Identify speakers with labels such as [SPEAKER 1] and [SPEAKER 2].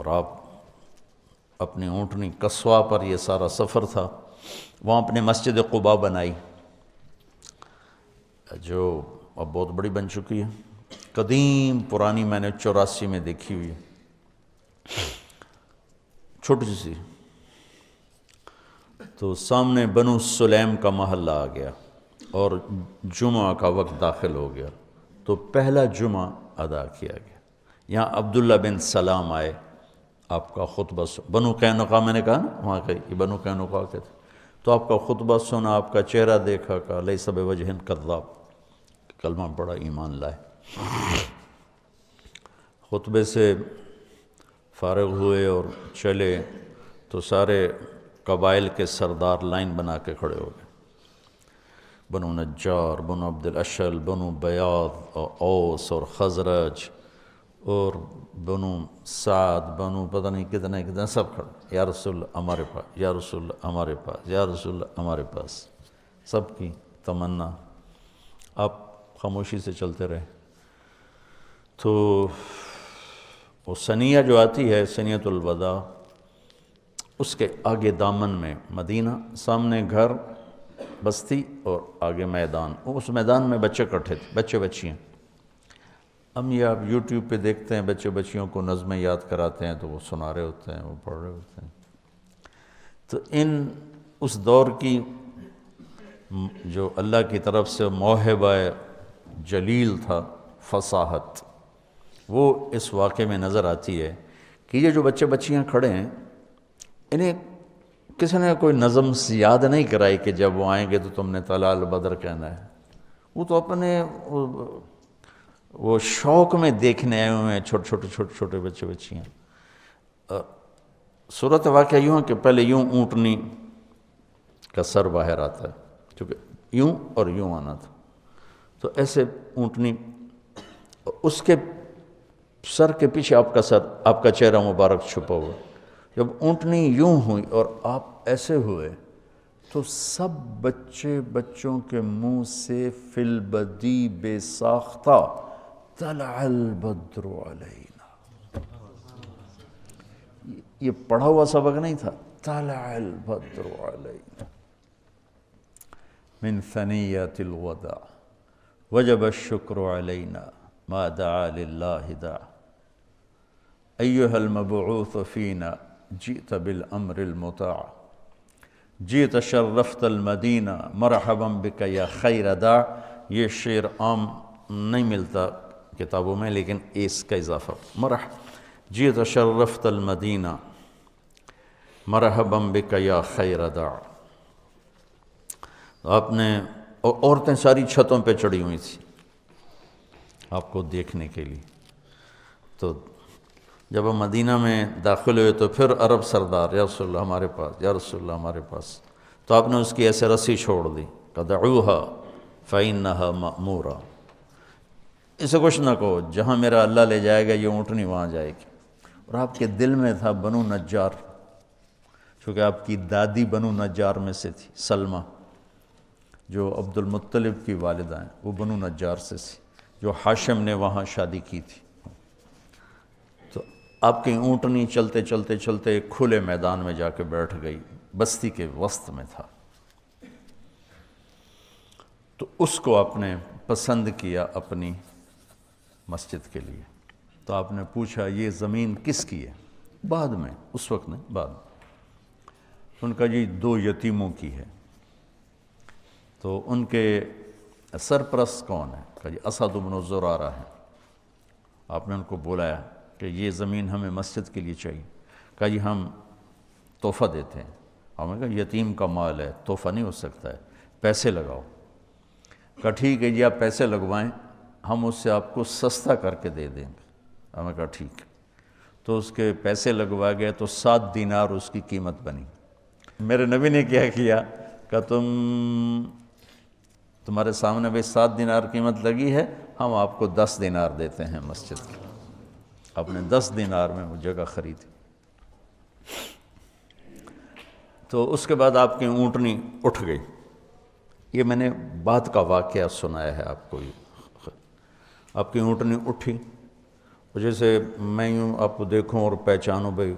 [SPEAKER 1] اور آپ اپنی اونٹنی قصوہ پر یہ سارا سفر تھا، وہاں اپنے مسجد قباء بنائی جو اب بہت بڑی بن چکی ہے، قدیم پرانی، میں نے 84 میں دیکھی ہوئی، چھوٹی سی، تو سامنے بنو سلیم کا محلہ آ گیا اور جمعہ کا وقت داخل ہو گیا، تو پہلا جمعہ ادا کیا گیا۔ یہاں عبداللہ بن سلام آئے، آپ کا خطبہ بنو قینقاع، میں نے کہا نا وہاں کے یہ بنو قینقاع کے تھے، تو آپ کا خطبہ سنا، آپ کا چہرہ دیکھا، کہا لیس بوجہ کذاب، کلمہ بڑا ایمان لائے۔ خطبے سے فارغ ہوئے اور چلے تو سارے قبائل کے سردار لائن بنا کے کھڑے ہو گئے، بنو نجار، بنو عبد الاشل، بنو بیاض اور اوس اور خزرج اور بنو سعد، بنو پتہ نہیں کتنے سب کھڑے، یا رسول اللہ ہمارے پاس، یا رسول اللہ ہمارے پاس، یا رسول اللہ ہمارے پاس، سب کی تمنا۔ آپ خاموشی سے چلتے رہے۔ تو وہ ثنیہ جو آتی ہے، ثنیۃ الوداع، اس کے آگے دامن میں مدینہ، سامنے گھر بستی اور آگے میدان، اس میدان میں بچے اکٹھے تھے، بچے بچیاں۔ ہم یہ آپ یوٹیوب پہ دیکھتے ہیں، بچے بچیوں کو نظمیں یاد کراتے ہیں تو وہ سنا رہے ہوتے ہیں، وہ پڑھ رہے ہوتے ہیں۔ تو اس دور کی جو اللہ کی طرف سے موہبہ جلیل تھا، فصاحت، وہ اس واقعے میں نظر آتی ہے کہ یہ جو بچے بچیاں کھڑے ہیں، انہیں کسی نے کوئی نظم یاد نہیں کرائی کہ جب وہ آئیں گے تو تم نے طلع البدر کہنا ہے، وہ تو اپنے وہ شوق میں دیکھنے آئے ہوئے ہیں، چھوٹے چھوٹے بچے بچیاں۔ صورت واقعہ یوں ہے کہ پہلے یوں اونٹنی کا سر باہر آتا ہے، کیونکہ یوں اور یوں آنا تھا، تو ایسے اونٹنی، اس کے سر کے پیچھے آپ کا سر، آپ کا چہرہ مبارک چھپا ہوا۔ جب اونٹنی یوں ہوئی اور آپ ایسے ہوئے تو سب بچوں کے منہ سے فی البدی بے ساختہ طلع البدر علینا، یہ پڑھا ہوا سبق نہیں تھا، طلع البدر علینا من ثنیۃ الوداع وجب الشکر علینا ما دعا للہ داع ایہا المبعوث فینا جئت بالامر المطاع جئت شرفت المدینہ مرحبا بک یا خیر داع۔ یہ شعر عام نہیں ملتا کتابوں میں، لیکن اس کا اضافہ جئت شرفت المدینہ مرحبا بک یا خیر داع۔ آپ نے، عورتیں ساری چھتوں پہ چڑھی ہوئی تھیں آپ کو دیکھنے کے لیے۔ تو جب ہم مدینہ میں داخل ہوئے تو پھر عرب سردار، یا رسول اللہ ہمارے پاس، یا رسول اللہ ہمارے پاس، تو آپ نے اس کی ایسے رسی چھوڑ دی، دعوها فإنها مأمورہ، اسے کچھ نہ کہو، جہاں میرا اللہ لے جائے گا یہ اونٹنی وہاں جائے گی۔ اور آپ کے دل میں تھا بنو نجار، چونکہ آپ کی دادی بنو نجار میں سے تھی، سلمہ جو عبد المطلب کی والدہ ہیں، وہ بنو نجار سے تھی، جو ہاشم نے وہاں شادی کی تھی۔ تو آپ کی اونٹنی چلتے چلتے چلتے ایک کھلے میدان میں جا کے بیٹھ گئی، بستی کے وسط میں تھا۔ تو اس کو آپ نے پسند کیا اپنی مسجد کے لیے، تو آپ نے پوچھا یہ زمین کس کی ہے؟ بعد میں، اس وقت نہیں، بعد میں ان کا جی 2 یتیموں کی ہے۔ تو ان کے سرپرست کون ہے؟ کہا جی اسد بن زرارہ ہے۔ آپ نے ان کو بلایا کہ یہ زمین ہمیں مسجد کے لیے چاہیے۔ کہا جی ہم تحفہ دیتے ہیں۔ ہم نے کہا یتیم کا مال ہے، تحفہ نہیں ہو سکتا ہے، پیسے لگاؤ۔ کہا ٹھیک ہے جی آپ پیسے لگوائیں، ہم اس سے آپ کو سستا کر کے دے دیں گے۔ ہم نے کہا ٹھیک ہے۔ تو اس کے پیسے لگوائے گئے تو 7 دینار اس کی قیمت بنی۔ میرے نبی نے کیا کیا کہ تمہارے سامنے بھی 7 دینار قیمت لگی ہے، ہم آپ کو 10 دینار دیتے ہیں مسجد کے۔ آپ نے 10 دینار میں وہ جگہ خریدی۔ تو اس کے بعد آپ کی اونٹنی اٹھ گئی۔ یہ میں نے بعد کا واقعہ سنایا ہے آپ کو۔ آپ کی اونٹنی اٹھی جیسے میں یوں آپ کو دیکھوں اور پہچانوں بھائی